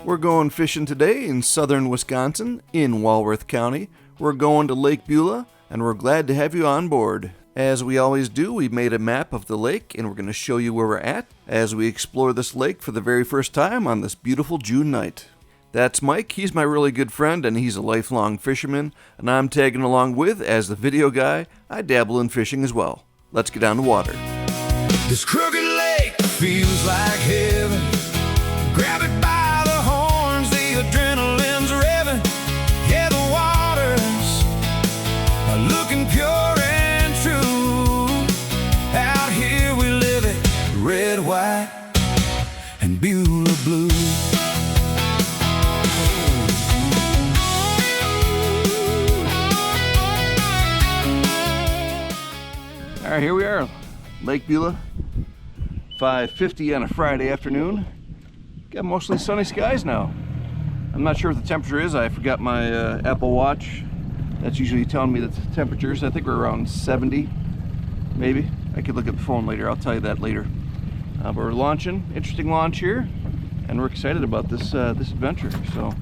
We're going fishing today in southern Wisconsin, in Walworth County. We're going to Lake Beulah, and we're glad to have you on board. As we always do, we've made a map of the lake, and we're going to show you where we're at as we explore this lake for the very first time on this beautiful June night. That's Mike. He's my really good friend, and he's a lifelong fisherman, and I'm tagging along with, as the video guy, I dabble in fishing as well. Let's get down the water. This crooked lake feels like heaven. Grab it by the horns, the adrenaline's revving. Yeah, the waters are looking pure and true. Out here we live it, red, white, and Beulah blue. All right, here we are, Lake Beulah, 5:50 on a Friday afternoon. Got mostly sunny skies now. I'm not sure what the temperature is. I forgot my Apple Watch. That's usually telling me the temperatures. I think we're around 70, maybe. I could look at the phone later. I'll tell you that later. But we're launching, interesting launch here, and we're excited about this this adventure. So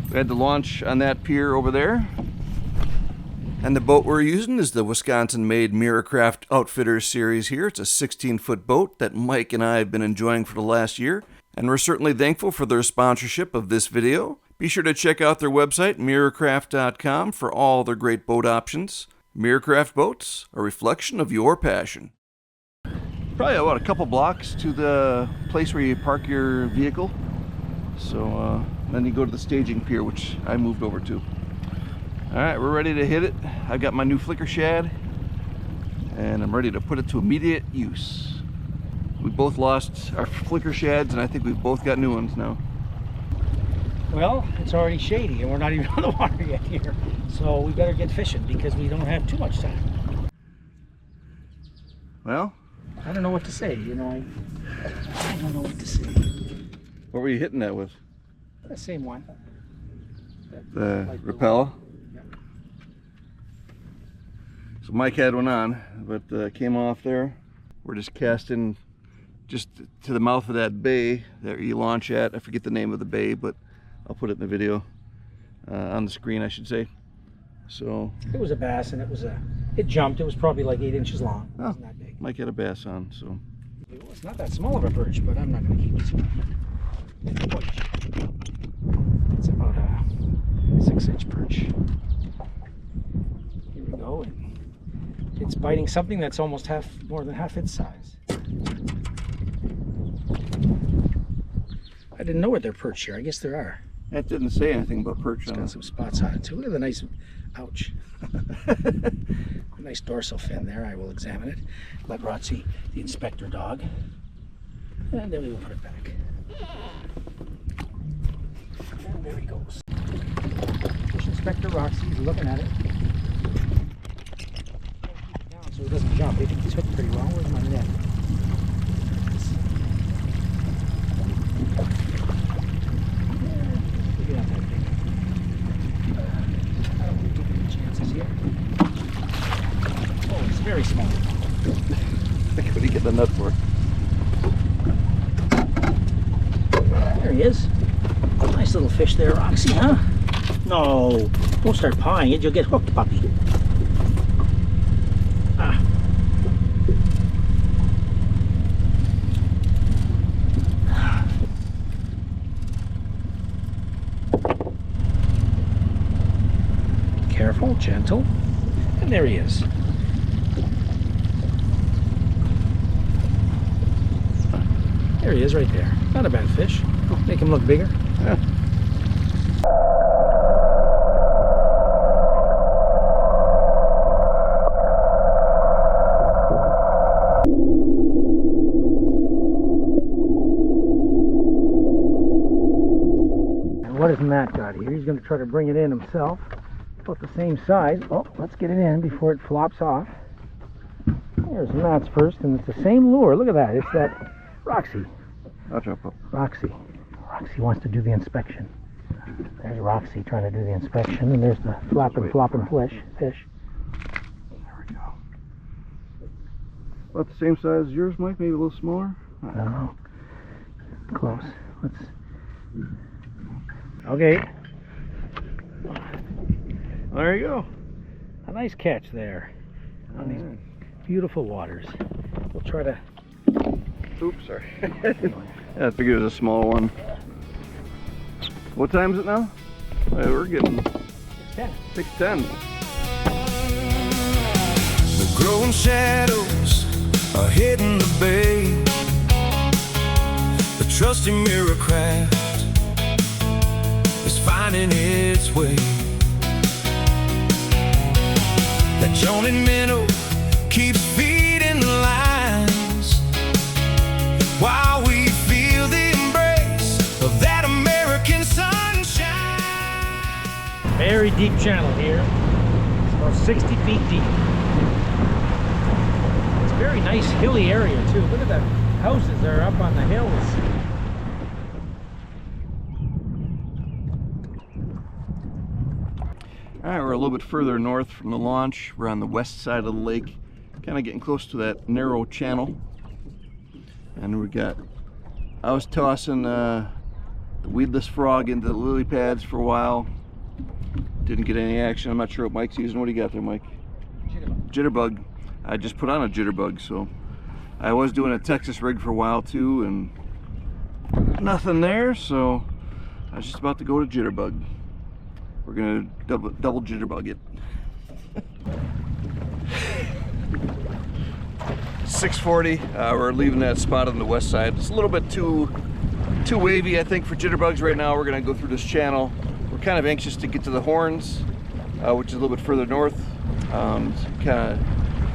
we had the launch on that pier over there. And the boat we're using is the Wisconsin-made MirroCraft Outfitters series here. It's a 16-foot boat that Mike and I have been enjoying for the last year, and we're certainly thankful for their sponsorship of this video. Be sure to check out their website, MirroCraft.com, for all their great boat options. MirroCraft boats, a reflection of your passion. Probably about a couple blocks to the place where you park your vehicle. So then you go to the staging pier, which I moved over to. All right, we're ready to hit it. I've got my new flicker shad, and I'm ready to put it to immediate use. We both lost our flicker shads, and I think we've both got new ones now. Well, it's already shady, and we're not even on the water yet here. So we better get fishing because we don't have too much time. Well, I don't know what to say, you know. I don't know what to say. What were you hitting that with? The same one. The Rapella? So Mike had one on, but came off there. We're just casting just to the mouth of that bay that you launch at. I forget the name of the bay, but I'll put it in the video on the screen, I should say. So it was a bass, and it jumped. It was probably like 8 inches long. It wasn't that big. Mike had a bass on, so. It's not that small of a perch, but I'm not going to keep it small. It's about a 6-inch perch. Here we go. And it's biting something that's almost more than half its size. I didn't know they're perch here. I guess there are. That didn't say anything about perch. It's got some spots on it too. Look at the nice, ouch. A nice dorsal fin there. I will examine it. Let Rotsy, the inspector dog. And then we will put it back. And there he goes. Fish Inspector Roxy's looking at it. So it doesn't jump. I think he's hooked pretty well. Where's my net? Maybe not that big. I don't think any chances here. Oh, it's very small. What do you get the nut for? There he is. Nice little fish there, Roxy, huh? No, don't start pawing it. You'll get hooked, puppy. Ah. Careful, gentle. And there he is. There he is right there. Not a bad fish. Make him look bigger. Yeah. What has Matt got here? He's going to try to bring it in himself. About the same size. Oh, let's get it in before it flops off. There's Matt's first, and it's the same lure. Look at that. It's that Roxy. I'll jump up. Roxy. Roxy wants to do the inspection. There's Roxy trying to do the inspection, and there's the flopping fish. There we go. About the same size as yours, Mike? Maybe a little smaller? I don't know. Close. Okay. There you go. A nice catch there on these beautiful waters. We'll try to... Oops, sorry. Yeah, I figured it was a small one. What time is it now? We're getting 6:10. The growing shadows are hitting the bay. The trusty MirroCraft is finding its way. That joning minnow keeps feeding the lines while we feel the embrace of that American sunshine. Very deep channel here. It's about 60 feet deep. It's a very nice hilly area too. Look at the houses that are up on the hills. Alright, we're a little bit further north from the launch. We're on the west side of the lake, kind of getting close to that narrow channel. And I was tossing the weedless frog into the lily pads for a while. Didn't get any action. I'm not sure what Mike's using. What do you got there, Mike? Jitterbug. I just put on a jitterbug, so I was doing a Texas rig for a while too, and nothing there, so I was just about to go to jitterbug. We're gonna double jitterbug it. 6:40. We're leaving that spot on the west side. It's a little bit too wavy, I think, for jitterbugs right now. We're gonna go through this channel. We're kind of anxious to get to the horns, which is a little bit further north. Kind of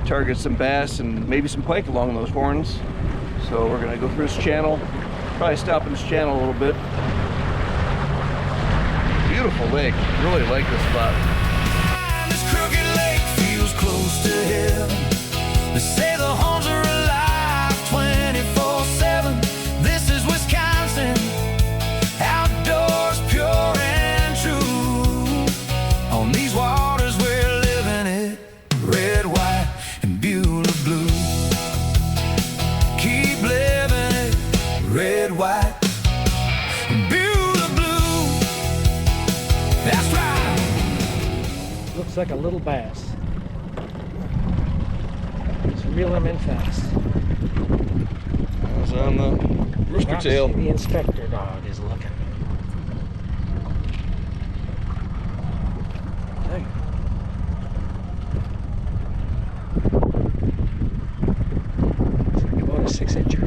target some bass and maybe some pike along those horns. So we're gonna go through this channel. Probably stop in this channel a little bit. Beautiful lake. Really like this spot. This crooked lake feels close to heaven. They say the homes are alive 24/7. This is Wisconsin, outdoors pure and true. On these waters we're living it, red, white, and Beulah blue. Keep living it, red, white, and Beulah blue. That's right. Looks like a little bass. Let's reel him in fast. That was on the rooster Perhaps tail. The inspector dog is looking. Hey. Looks like about a 6-incher.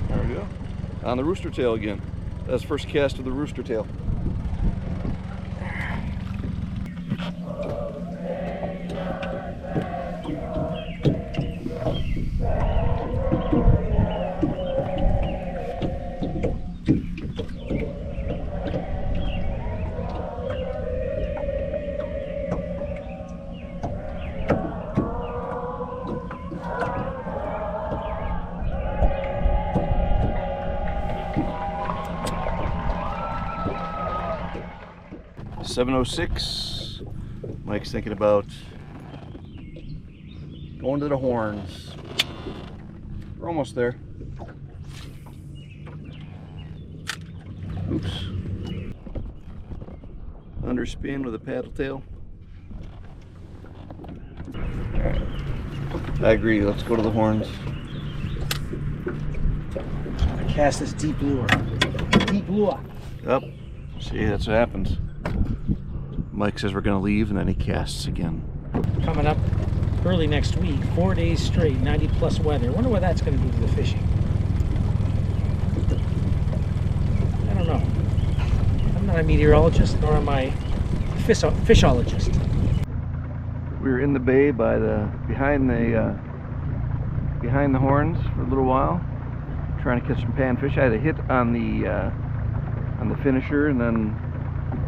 There we go. On the rooster tail again. That's the first cast of the rooster tail. .706. Mike's thinking about going to the horns. We're almost there. Oops. Underspin with a paddle tail. Alright. I agree, let's go to the horns. I cast this deep lure. Deep lure. Yep. See, that's what happens. Mike says we're gonna leave and then he casts again. Coming up early next week, 4 days straight, 90+ weather. Wonder what that's going to do to the fishing. I don't know. I'm not a meteorologist, nor am I a fishologist. We were in the bay by behind the horns for a little while, trying to catch some panfish. I had a hit on the finisher, and then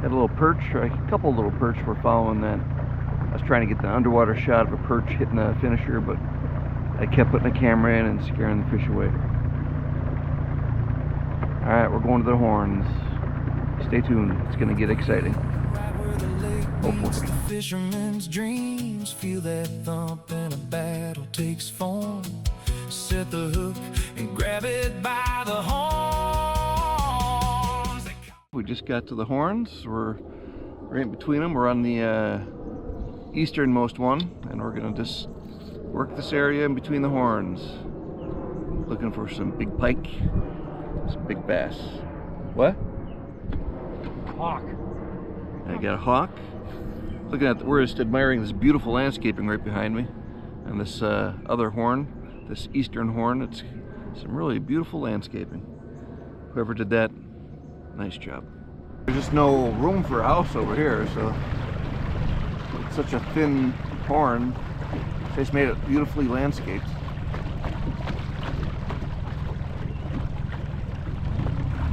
had a little perch, or a couple little perch were following that. I was trying to get the underwater shot of a perch hitting the finisher, but I kept putting the camera in and scaring the fish away. Alright, we're going to the horns. Stay tuned, it's going to get exciting. Hopefully. Fisherman's dreams feel that thump and a battle takes form. Set the hook and grab it by the horns. We just got to the horns. We're right in between them. We're on the easternmost one, and we're gonna just work this area in between the horns. Looking for some big pike, some big bass. What? Hawk. I got a hawk. Looking at, we're just admiring this beautiful landscaping right behind me, and this other horn, this eastern horn. It's some really beautiful landscaping. Whoever did that, nice job. There's just no room for a house over here, so it's such a thin horn. They just made it beautifully landscaped.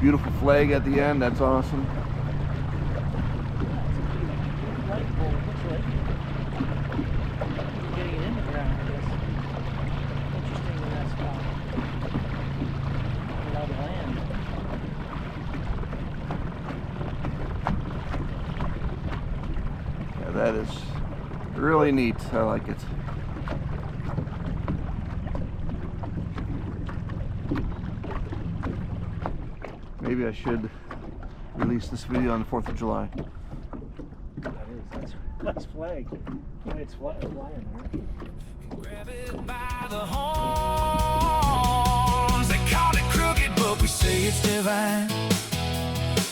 Beautiful flag at the end, that's awesome. Getting it in the ground, I guess. Interesting in that spot. Without land. Yeah, that is really neat. I like it. Maybe I should release this video on the 4th of July. That's flag. Yeah, it's flying there. Grab it by the horns. They call it crooked, but we say it's divine.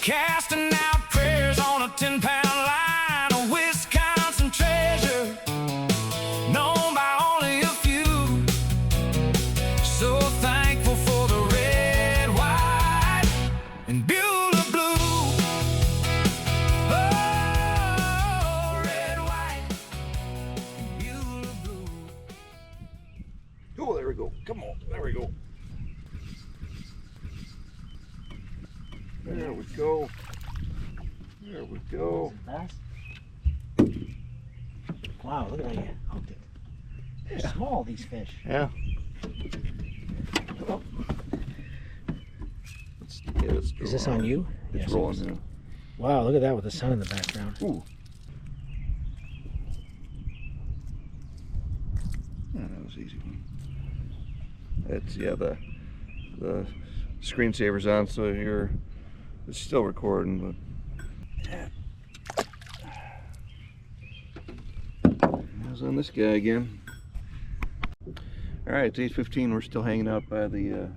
Casting out prayers on a 10-pound line, a Wisconsin treasure, known by only a few. So thankful for the red, white, and Beulah blue. Oh, red, white, and Beulah blue. Oh, there we go. Come on, there we go. There we go. There we go. Bass? Wow, look at how you hooked it. They're small, these fish. Yeah. Oh. Let's Is this on you? It's Yes, rolling it is. now. Wow, look at that with the sun in the background. Ooh. Yeah, that was an easy one. It's, yeah, the screensaver's on, so it's still recording, but yeah. I was on this guy again. All right, it's 8:15. We're still hanging out by the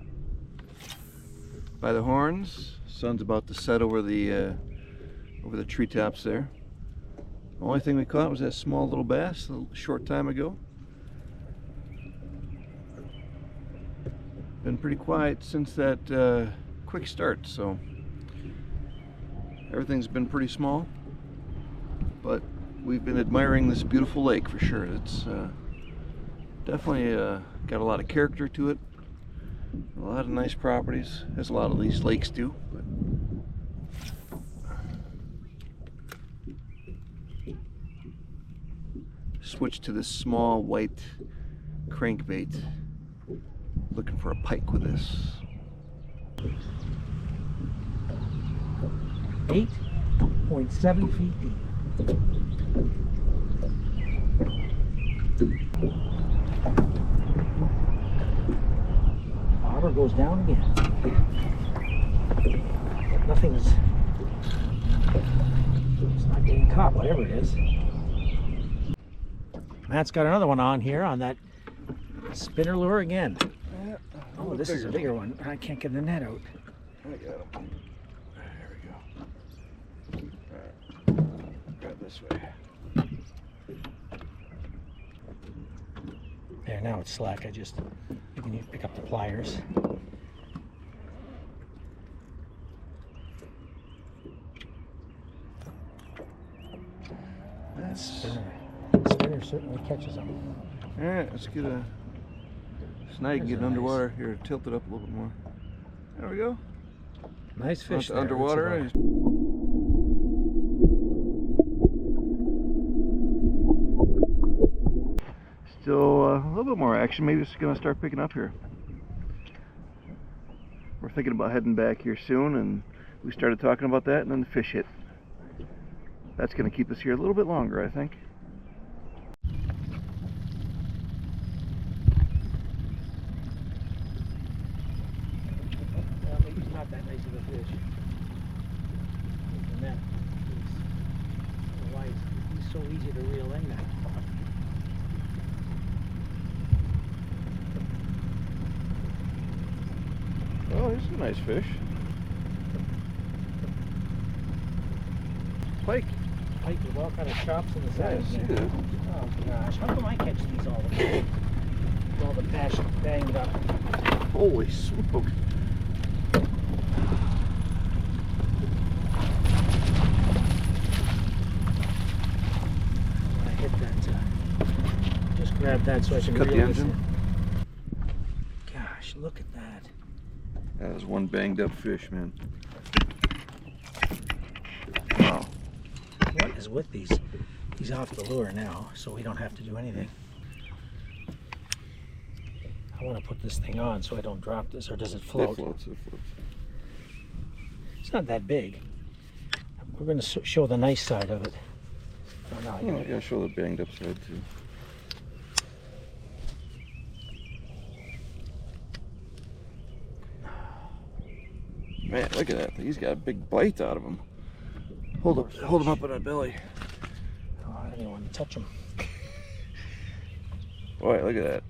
horns. Sun's about to set over the treetops there. The only thing we caught was that small little bass a short time ago. Been pretty quiet since that quick start, so everything's been pretty small, but we've been admiring this beautiful lake for sure. It's definitely got a lot of character to it, a lot of nice properties, as a lot of these lakes do. But switch to this small white crankbait. Looking for a pike with this. 8.7 feet deep. Bobber goes down again. Nothing's. It's not getting caught, whatever it is. Matt's got another one on here on that spinner lure again. Oh, this is a bigger one. I can't get the net out. I got him. There we go. Alright. Grab this way. There, now it's slack. You can pick up the pliers. That spinner certainly catches them. Alright, let's get a snag, get it underwater. Here, tilt it up a little bit more. There we go. Nice fish there. Underwater. Still a little bit more action. Maybe it's going to start picking up here. We're thinking about heading back here soon, and we started talking about that, and then the fish hit. That's going to keep us here a little bit longer, I think. Maybe it's not that nice of a fish. net. Why he's so easy to reel in now. Oh, here's some nice fish. Pike. Pike with all kind of chops in the Yeah, I sides. see there. that. Oh gosh, how come I catch these all the time? With all the passion banged up. Holy smoke. I hit that. Just grab that so I can Cut the reel this engine. in. Gosh, look at that. That was one banged up fish, man. Wow. What is with these? He's off the lure now, so we don't have to do anything. I want to put this thing on so I don't drop this, or does it float? It floats, it floats. It's not that big. We're going to show the nice side of it. Oh, no, Oh, I gotta show the banged up side too. Man, look at that. He's got a big bite out of him. Hold him up on that belly. Oh, I don't even want to touch him. Boy, look at that.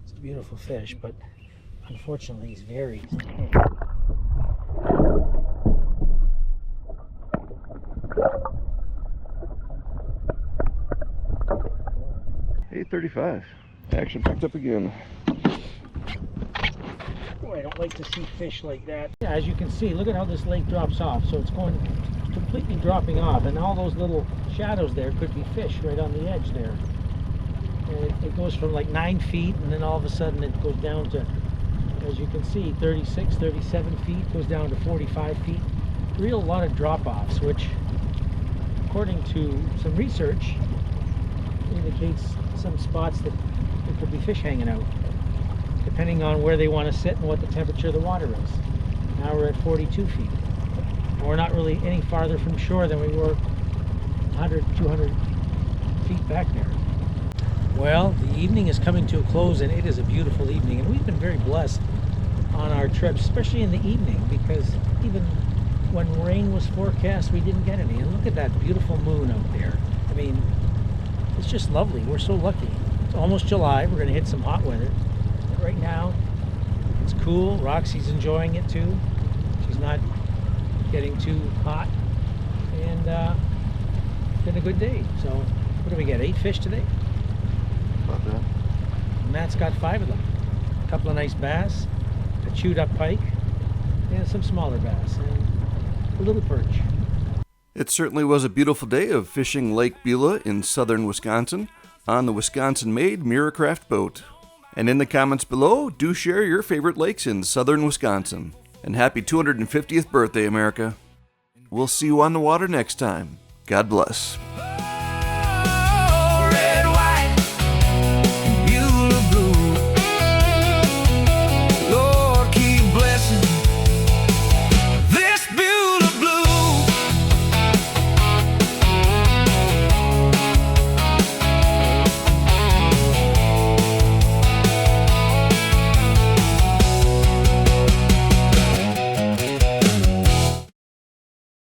It's a beautiful fish, but unfortunately he's very... 8:35. Action picked up again. Boy, I don't like to see fish like that. Yeah, as you can see, look at how this lake drops off. So it's going completely dropping off, and all those little shadows there could be fish right on the edge there. And it goes from like 9 feet, and then all of a sudden it goes down to, as you can see, 36, 37 feet, goes down to 45 feet. Real lot of drop-offs, which, according to some research, indicates some spots that there could be fish hanging out, depending on where they want to sit and what the temperature of the water is. Now we're at 42 feet. We're not really any farther from shore than we were 100, 200 feet back there. Well, the evening is coming to a close, and it is a beautiful evening, and we've been very blessed on our trips, especially in the evening, because even when rain was forecast, we didn't get any. And look at that beautiful moon out there. I mean, it's just lovely. We're so lucky. It's almost July. We're going to hit some hot weather. But right now, it's cool. Roxy's enjoying it too. She's not getting too hot. And it's been a good day. So, what do we get? 8 fish today? About that. Matt's got 5 of them. A couple of nice bass, a chewed up pike, and some smaller bass, and a little perch. It certainly was a beautiful day of fishing Lake Beulah in southern Wisconsin on the Wisconsin-made MirroCraft boat. And in the comments below, do share your favorite lakes in southern Wisconsin. And happy 250th birthday, America. We'll see you on the water next time. God bless.